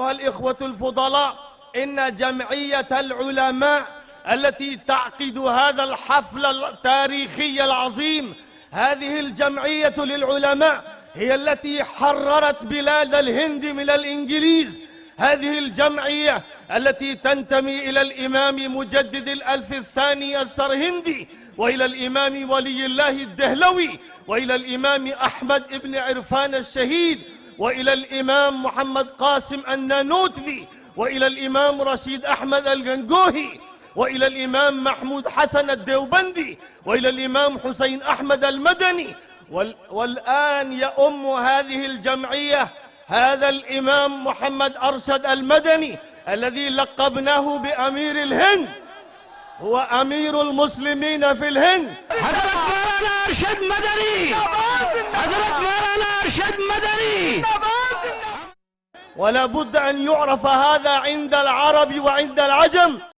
أيها الإخوة الفضلاء، إن جمعية العلماء التي تعقد هذا الحفل التاريخي العظيم، هذه الجمعية للعلماء هي التي حررت بلاد الهند من الإنجليز. هذه الجمعية التي تنتمي إلى الإمام مجدد الألف الثاني السرهندي، وإلى الإمام ولي الله الدهلوي، وإلى الإمام أحمد بن عرفان الشهيد، وإلى الإمام محمد قاسم النانوتفي، وإلى الإمام رشيد أحمد الغنغوهي، وإلى الإمام محمود حسن الديوبندي، وإلى الإمام حسين أحمد المدني. والآن يؤم هذه الجمعية هذا الإمام محمد أرشد المدني الذي لقبناه بأمير الهند، هو أمير المسلمين في الهند. حضرت مولانا أرشد مدني، حضرت مولانا أرشد مدني. ولا بد أن يعرف هذا عند العرب وعند العجم.